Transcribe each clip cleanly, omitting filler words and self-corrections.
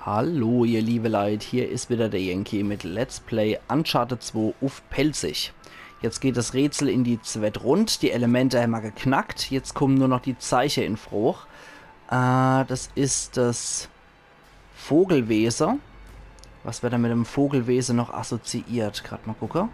Hallo ihr liebe Leute, hier ist wieder der Yankee mit Let's Play Uncharted 2 auf Pelzig. Jetzt geht das Rätsel in die zweite Runde, die Elemente haben wir geknackt, jetzt kommen nur noch die Zeichen in Frucht. Das ist das Vogelwesen. Was wird da mit dem Vogelwesen noch assoziiert? Gerade mal gucken.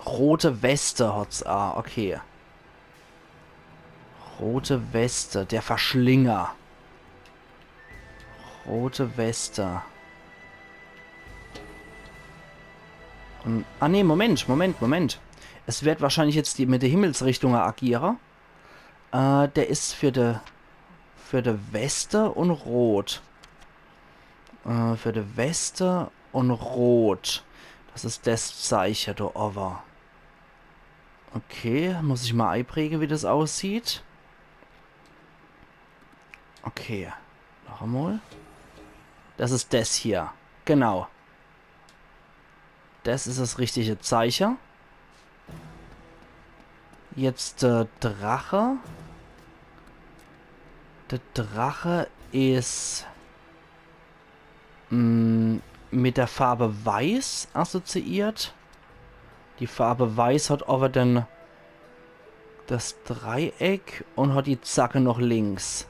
Rote Weste hat's. Okay. Rote Weste, der Verschlinger. Rote Weste. Und, nee, Moment. Es wird wahrscheinlich jetzt mit der Himmelsrichtung agieren. Der ist für die Weste und Rot. Für die Weste und Rot. Das ist das Zeichen, da over. Okay, muss ich mal einprägen, wie das aussieht. Okay, noch einmal. Das ist das hier. Genau. Das ist das richtige Zeichen. Jetzt der Drache. Der Drache ist mit der Farbe Weiß assoziiert. Die Farbe Weiß hat aber dann das Dreieck und hat die Zacke noch links.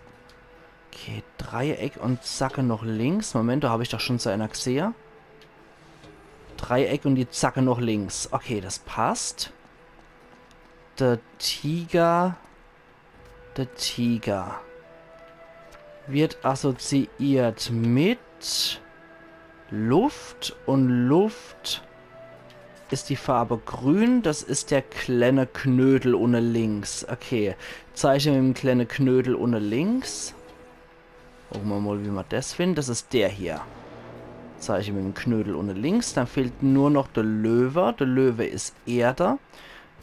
Okay, Dreieck und Zacke noch links. Moment, da habe ich doch schon so einer gesehen. Dreieck und die Zacke noch links. Okay, das passt. Der Tiger wird assoziiert mit Luft und Luft ist die Farbe grün. Das ist der kleine Knödel unten links. Okay, Zeichen mit dem kleinen Knödel unten links. Gucken wir mal, wie man das findet. Das ist der hier. Zeichen mit dem Knödel unten links. Dann fehlt nur noch der Löwe. Der Löwe ist Erde.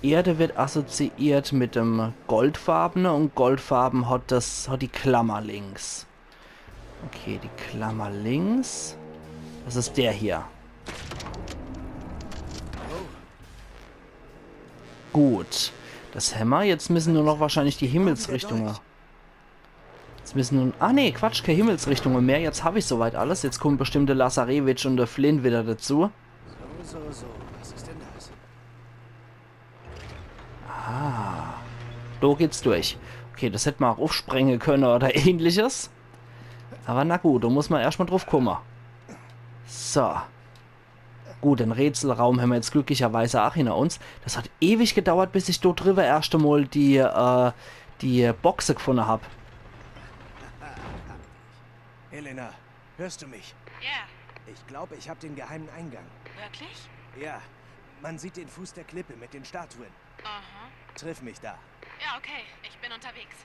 Erde wird assoziiert mit dem Goldfarbene und Goldfarben hat die Klammer links. Okay, die Klammer links. Das ist der hier. Gut. Das Hammer. Jetzt müssen nur noch wahrscheinlich die Himmelsrichtungen. Jetzt müssen nun... nee, Quatsch, keine Himmelsrichtungen mehr. Jetzt habe ich soweit alles. Jetzt kommen bestimmte Lazarevich und der Flynn wieder dazu. So. Was ist denn das? Da geht's durch. Okay, das hätte man auch aufsprengen können oder ähnliches. Aber na gut, da muss man erstmal drauf kommen. So. Gut, den Rätselraum haben wir jetzt glücklicherweise auch hinter uns. Das hat ewig gedauert, bis ich dort drüber erst einmal die Boxe gefunden habe. Helena, hörst du mich? Ja, Ich glaube, ich habe den geheimen Eingang. wirklich? Ja, man sieht den Fuß der Klippe mit den Statuen. Aha. Triff mich da. Ja, okay, ich bin unterwegs.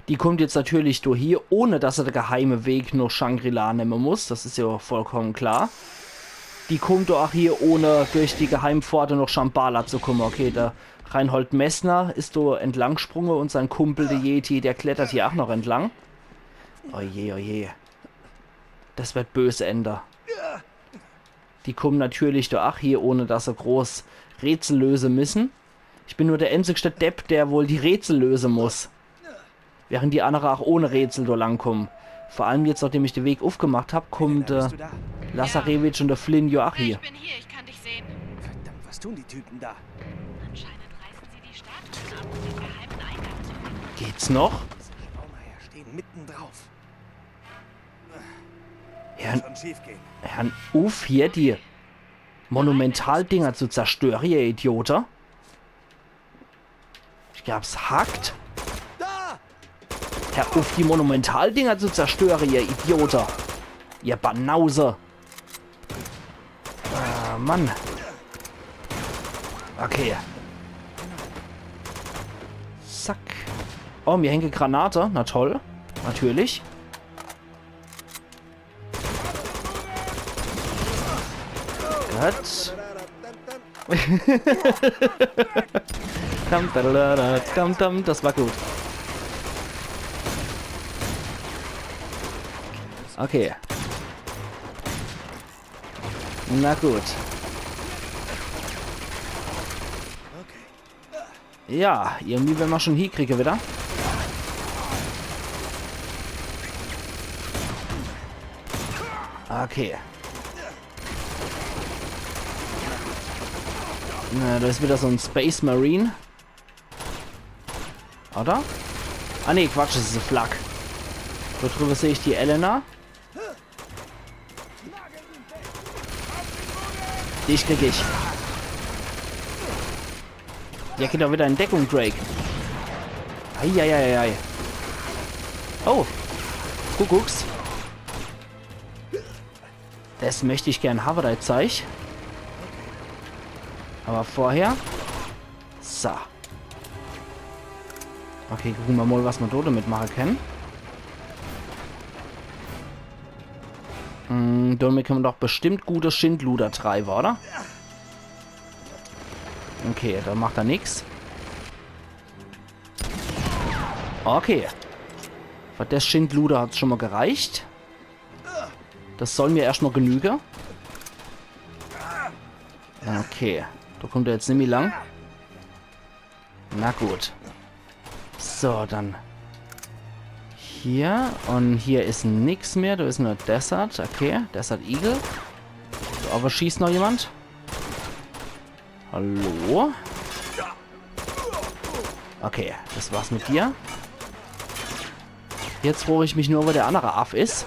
Die kommt jetzt natürlich durch hier, ohne dass er der geheime Weg nach Shangri-La nehmen muss. Das ist ja vollkommen klar. Die kommt doch auch hier, ohne durch die Geheimpforte nach Shambhala zu kommen. Okay, der Reinhold Messner ist da entlang gesprungen und sein Kumpel, der Yeti, der klettert hier auch noch entlang. Oje. Das wird böse Ende. Die kommen natürlich da auch hier, ohne dass sie groß Rätsel lösen müssen. Ich bin nur der einzigste Depp, der wohl die Rätsel lösen muss. Während die anderen auch ohne Rätsel da langkommen. Vor allem jetzt, nachdem ich den Weg aufgemacht habe, kommt Helena, bist du da? Lazarevich und der Flynn ja auch hier. Ich bin hier, ich kann dich sehen. Verdammt, was tun die Typen da? Anscheinend reißen sie die Statuen ab, um den geheimen Eingang zu finden. Geht's noch? Die Baumeier stehen mitten drauf. Herrn, Schon schief gehen. Herrn Uff, hier die Monumentaldinger zu zerstören, ihr Idioter. Ich glaub's hackt. Da! Herr Uff, die Monumentaldinger zu zerstören, ihr Idioter. Ihr Banause. Mann. Okay. Zack. Oh, mir hängt Granate. Na toll. Natürlich. Gut. Das war gut. Okay. Na gut. Ja, irgendwie wenn wir schon hinkriegen wieder. Okay. Na, da ist wieder so ein Space Marine. Oder? Ah ne, Quatsch, das ist eine Flak. Da drüber sehe ich die Elena. Dich krieg ich. Ja, geht doch wieder in Deckung, Drake. Eieieiei. Oh. Kuckucks. Das möchte ich gern haben, das Zeug. Aber vorher... So. Okay, gucken wir mal, was wir dort damit machen können. Damit können wir doch bestimmt gute Schindluder treiben, oder? Okay, dann macht er nichts. Okay. Für das Schindluder hat es schon mal gereicht. Das soll mir erstmal genügen. Okay. Da kommt er jetzt nicht mehr lang. Na gut. So, dann hier. Und hier ist nichts mehr. Da ist nur Desert. Okay, Desert Eagle. So, aber schießt noch jemand? Hallo? Okay, das war's mit dir. Jetzt frage ich mich nur, wo der andere Aff ist.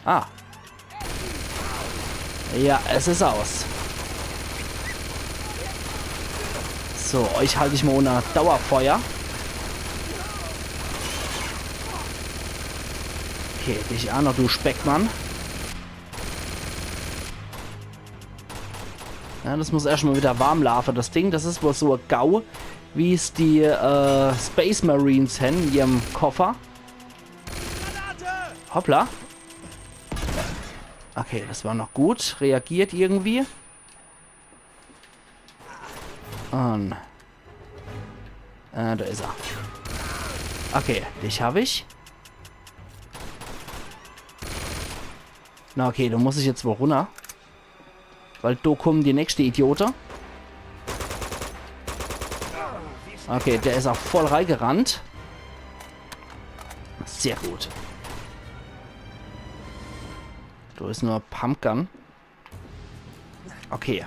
Ah. Ja, es ist aus. So, euch halte ich mal unter Dauerfeuer. Okay, dich auch noch, du Speckmann. Ja, das muss erstmal wieder warm laufen. Das Ding, das ist wohl so ein GAU, wie es die Space Marines haben in ihrem Koffer. Hoppla. Okay, das war noch gut. Reagiert irgendwie. Und... da ist er. Okay, dich habe ich. Na okay, da muss ich jetzt wohl runter. Weil da kommen die nächste Idioten. Okay, der ist auch voll reingerannt. Sehr gut. Da ist nur Pumpgun. Okay.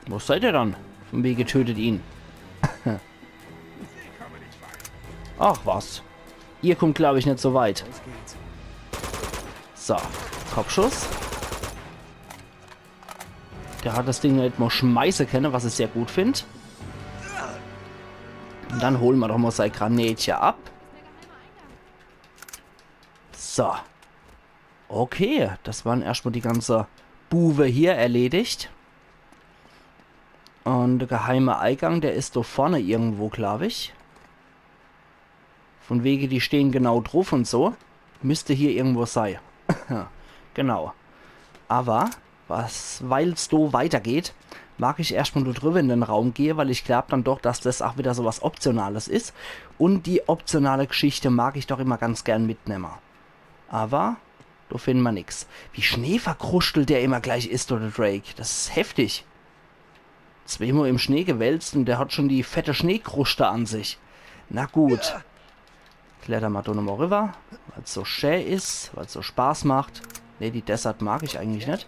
Wo seid ihr dann? Von wegen getötet ihn. Ach was. Ihr kommt, glaube ich, nicht so weit. So. Kopfschuss. Der hat das Ding nicht mal schmeißen können, was ich sehr gut finde. Und dann holen wir doch mal sein Granatchen ab. So. Okay, das waren erstmal die ganze Buwe hier erledigt. Und der geheime Eingang, der ist da vorne irgendwo, glaube ich. Von wegen, die stehen genau drauf und so. Müsste hier irgendwo sein. Genau. Aber, weil es so weitergeht, mag ich erstmal nur drüber in den Raum gehen, weil ich glaube dann doch, dass das auch wieder so was Optionales ist. Und die optionale Geschichte mag ich doch immer ganz gern mitnehmen. Aber, da finden wir nichts. Wie schneeverkrustelt der immer gleich ist, oder Drake. Das ist heftig. Zweimal im Schnee gewälzt und der hat schon die fette Schneekruste an sich. Na gut. Klettern wir da nochmal rüber, weil es so schön ist, weil es so Spaß macht. Ne, die Desert mag ich eigentlich nicht.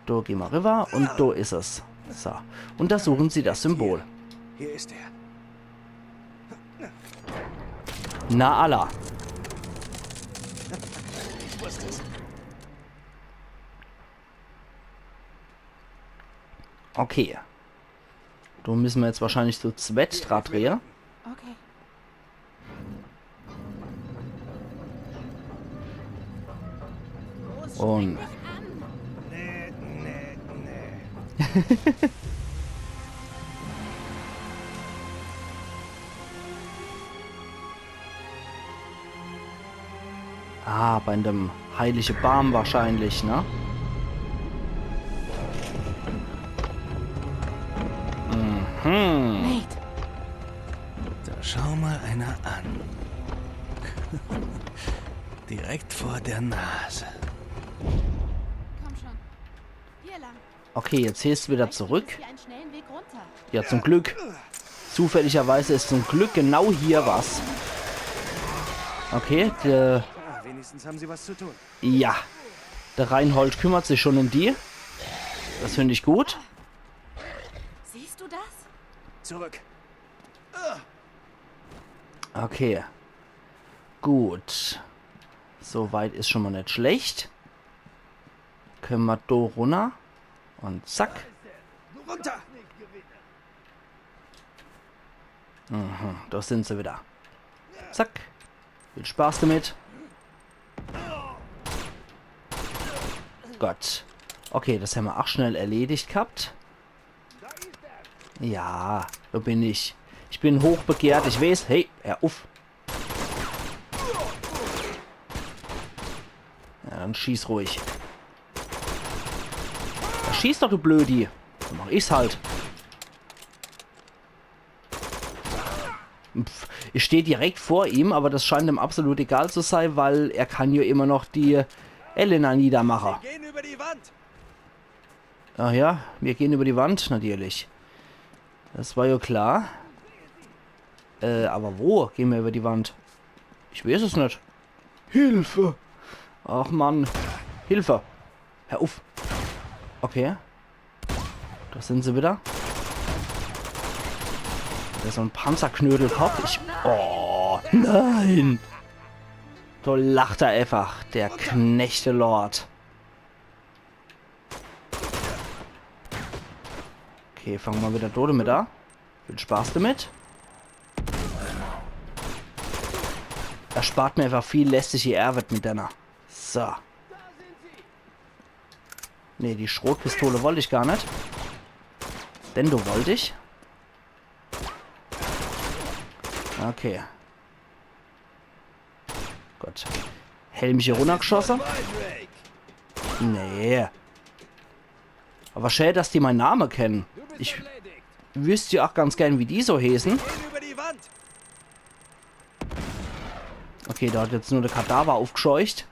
Da gehen wir rüber und da ist es. So. Und da suchen sie das Symbol. Hier ist er. Na Allah. Ich wusste es. Okay. Da müssen wir jetzt wahrscheinlich so zweit dran drehen. Okay. Und... Nee. Ah, bei dem heilige Baum wahrscheinlich, ne? Mhm. Nate. Da schau mal einer an. Direkt vor der Nase. Komm schon. Hier lang. Okay, jetzt hältst du wieder zurück. Hier einen schnellen Weg runter. Ja, zum Glück. Zufälligerweise ist zum Glück genau hier was. Okay, der Wenigstens haben sie was zu tun. Ja. Der Reinhold kümmert sich schon um die. Das finde ich gut. Siehst du das? Zurück. Okay. Gut. Soweit ist schon mal nicht schlecht. Können wir da runter. Und zack. Runter! Mhm, da sind sie wieder. Zack. Viel Spaß damit. Gott. Okay, das haben wir auch schnell erledigt gehabt. Ja, da bin ich. Ich bin hochbegehrt, ich weiß. Hey, hör auf. Ja, dann schieß ruhig. Ja, schieß doch, du Blödi. Dann mach ich's halt. Pff, ich stehe direkt vor ihm, aber das scheint ihm absolut egal zu sein, weil er kann ja immer noch die Elena niedermachen. Wir gehen über die Wand! Ach ja, wir gehen über die Wand, natürlich. Das war ja klar. Aber wo gehen wir über die Wand? Ich weiß es nicht. Hilfe! Ach Mann. Hilfe! Hör auf! Okay. Da sind sie wieder. Da ist so ein Panzerknödelkopf. Oh, nein! Da lacht er einfach, der Knechtelord. Okay, fangen wir wieder Tode mit an. Viel Spaß damit. Er spart mir einfach viel lästige Arbeit mit deiner. So. Ne, die Schrotpistole wollte ich gar nicht. Denn du wollte ich. Okay. Gott. Helm hier runtergeschossen? Nee. Aber schön, dass die meinen Namen kennen. Ich wüsste ja auch ganz gern, wie die so heißen. Okay, da hat jetzt nur der Kadaver aufgescheucht.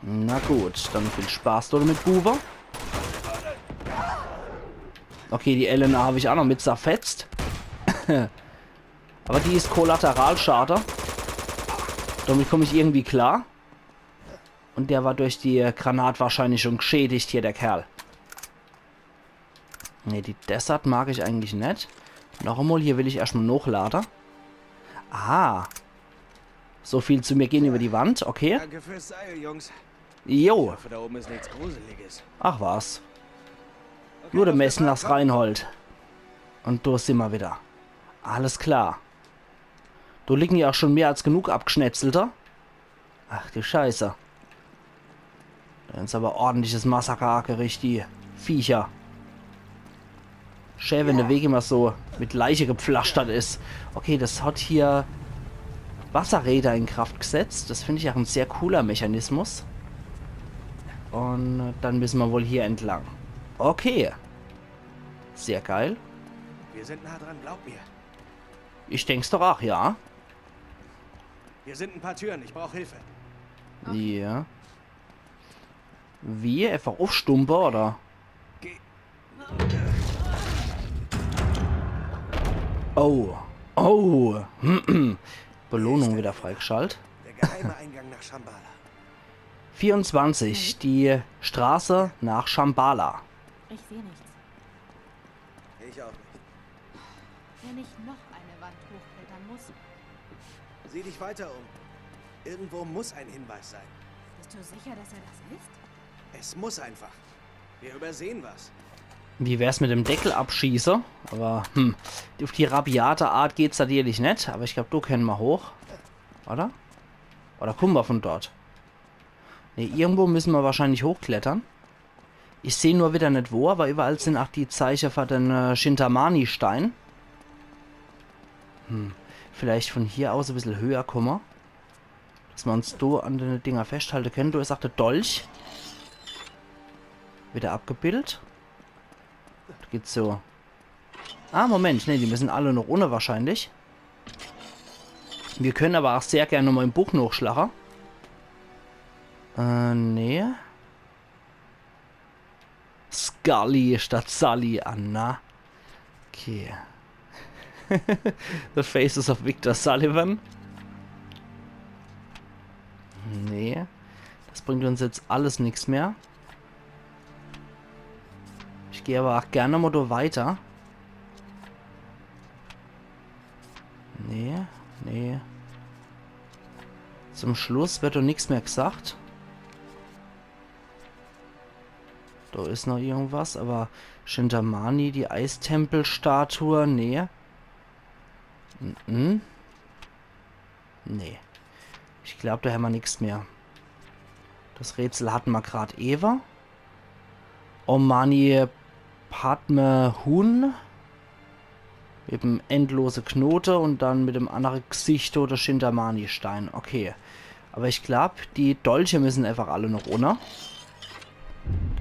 Na gut, dann viel Spaß dort mit Buber. Okay, die Elena habe ich auch noch mit zerfetzt. Aber die ist Kollateralschaden. Damit komme ich irgendwie klar. Und der war durch die Granat wahrscheinlich schon geschädigt hier, der Kerl. Ne, die Desert mag ich eigentlich nicht. Noch einmal, hier will ich erstmal nachladen. Ah. So viel zu mir gehen über die Wand, okay. Danke fürs Seil, Jungs. Jo. Ich hoffe, da oben ist nichts Gruseliges. Ach was. Nur der Messlers Reinhold. Und da sind wir wieder. Alles klar. Da liegen ja auch schon mehr als genug Abgeschnetzelter. Ach du Scheiße. Da ist aber ordentliches Massaker-Gericht, die Viecher. Schön, wenn der Weg immer so mit Leiche gepflastert ist. Okay, das hat hier Wasserräder in Kraft gesetzt. Das finde ich auch ein sehr cooler Mechanismus. Und dann müssen wir wohl hier entlang. Okay. Sehr geil. Wir sind nah dran, glaub mir. Ich denk's doch auch, ja. Hier sind ein paar Türen, ich brauche Hilfe. Ja. Wie? Einfach aufstumpen, oder? Geh. Oh. Oh. Belohnung wieder freigeschaltet. Der geheime Eingang nach Shambhala. 24. Die Straße nach Shambhala. Ich sehe nichts. Ich auch nicht. Wenn ich noch eine Wand hochklettern muss, Sieh dich weiter um. Irgendwo muss ein Hinweis sein. bist du sicher, dass er das ist? Es muss einfach. Wir übersehen was. Wie wär's mit dem Deckel abschießen? Aber, auf die rabiate Art geht's natürlich nicht. Aber ich glaube, du können wir hoch. Oder? Oder kommen wir von dort? Ne, irgendwo müssen wir wahrscheinlich hochklettern. Ich sehe nur wieder nicht wo, aber überall sind auch die Zeichen für den Shintamani-Stein. Vielleicht von hier aus ein bisschen höher kommen. Dass wir uns da an den Dinger festhalten können. Du sagst der Dolch. Wieder abgebildet. Da geht's so. Ah, Moment. Ne, die müssen alle noch ohne wahrscheinlich. Wir können aber auch sehr gerne mal im Buch nachschlagen. Nee. Scully statt Sully, Anna. Okay. The Faces of Victor Sullivan. Das bringt uns jetzt alles nichts mehr. Ich gehe aber auch gerne mal weiter. Nee, nee. Zum Schluss wird doch nichts mehr gesagt. Da ist noch irgendwas, aber Shintamani, die Eistempelstatue, nee. Nee. Ich glaube, da haben wir nichts mehr. Das Rätsel hatten wir gerade Eva. Omani Padme Hun. Mit dem endlose Knote und dann mit dem anderen Gesicht oder Shintamani-Stein. Okay. Aber ich glaube, die Dolche müssen einfach alle noch runter.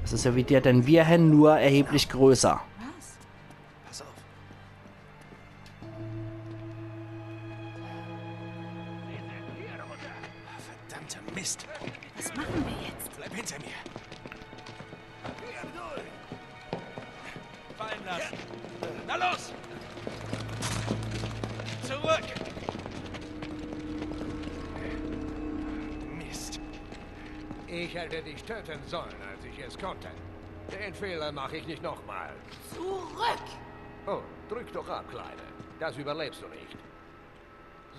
Das ist ja wie der, denn wir haben nur erheblich größer. Was? Pass auf. Verdammter Mist. Was machen wir jetzt? Bleib hinter mir. Fallen lassen. Na los! Zurück! Mist. Ich hätte dich töten sollen, als ich es konnte. Den Fehler mache ich nicht nochmal. Zurück! Oh, drück doch ab, Kleine. Das überlebst du nicht.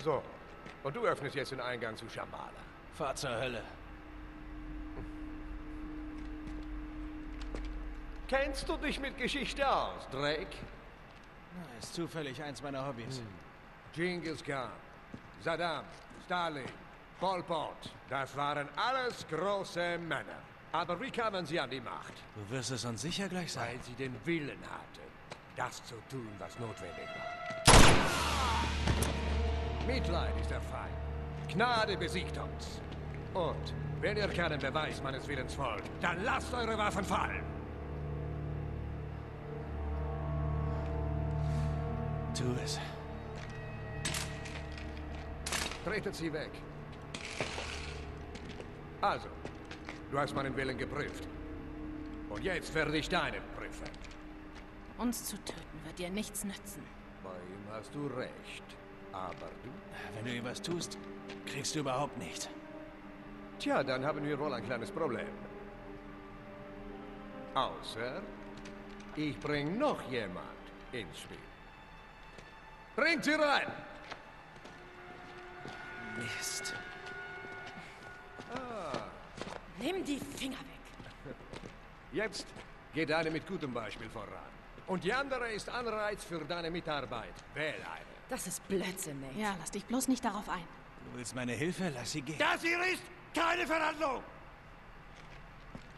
So. Und du öffnest jetzt den Eingang zu Shambhala. Fahr zur Hölle. Kennst du dich mit Geschichte aus, Drake? Ist zufällig eins meiner Hobbys. Genghis Khan, Saddam, Stalin, Pol Pot. Das waren alles große Männer. Aber wie kamen sie an die Macht? Du wirst es uns sicher gleich sagen. Weil sie den Willen hatten, das zu tun, was notwendig war. Mitleid ist der Feind. Gnade besiegt uns. Und wenn ihr keinen Beweis meines Willens wollt, dann lasst eure Waffen fallen. Tu es. Tretet sie weg. Also, du hast meinen Willen geprüft. Und jetzt werde ich deinen prüfen. Uns zu töten wird dir nichts nützen. Bei ihm hast du recht. Aber du? Wenn du ihm was tust, kriegst du überhaupt nichts. Tja, dann haben wir wohl ein kleines Problem. Außer, ich bring noch jemand ins Spiel. Bringt sie rein! Mist. Nimm die Finger weg. Jetzt geht eine mit gutem Beispiel voran. Und die andere ist Anreiz für deine Mitarbeit. Wähl eine. Das ist Blödsinn, Nate. Ja, lass dich bloß nicht darauf ein. Du willst meine Hilfe? Lass sie gehen. Das hier ist keine Verhandlung!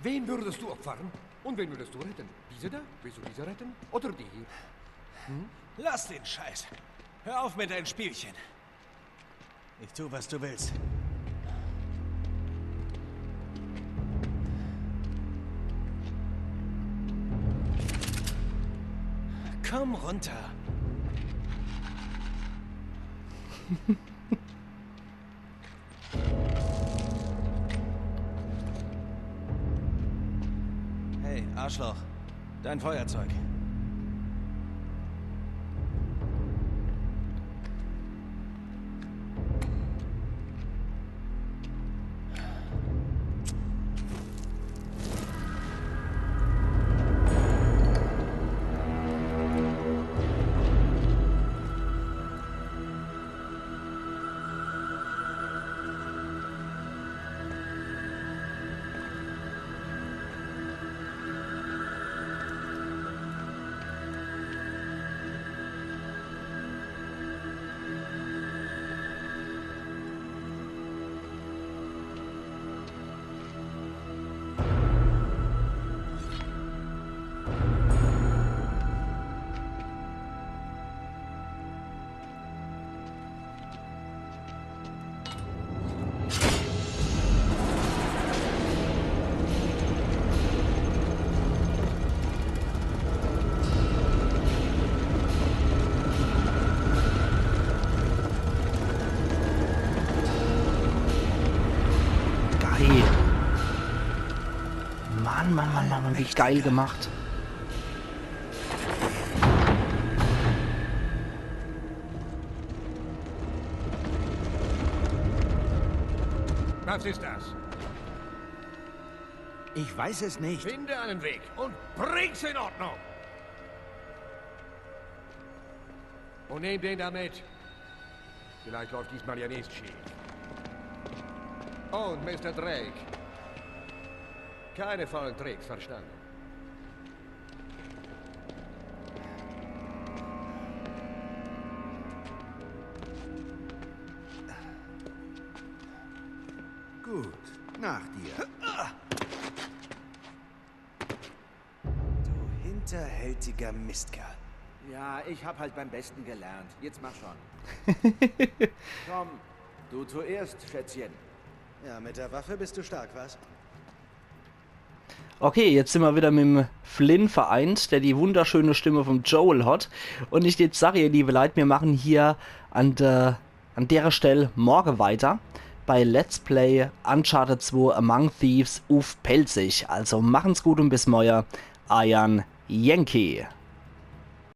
Wen würdest du opfern? Und wen würdest du retten? Diese da? Willst du diese retten? Oder die hier? Lass den Scheiß. Hör auf mit deinen Spielchen. Ich tu, was du willst. Komm runter. Hey, Arschloch. Dein Feuerzeug. Mann, wie geil gemacht. Was ist das? Ich weiß es nicht. Finde einen Weg und bring's in Ordnung. Und nehm den da mit. Vielleicht läuft diesmal ja nichts schief. Und Mr. Drake. Keine faulen Tricks, verstanden? Gut, nach dir. Du hinterhältiger Mistkerl. Ja, ich hab halt beim Besten gelernt. Jetzt mach schon. Komm, du zuerst, Schätzchen. Ja, mit der Waffe bist du stark, was? Okay, jetzt sind wir wieder mit dem Flynn vereint, der die wunderschöne Stimme vom Joel hat. Und ich jetzt sage, ihr liebe Leute, wir machen hier an der Stelle morgen weiter bei Let's Play Uncharted 2 Among Thieves auf Pelzig. Also machen's gut und bis morgen. Ayan Yankee.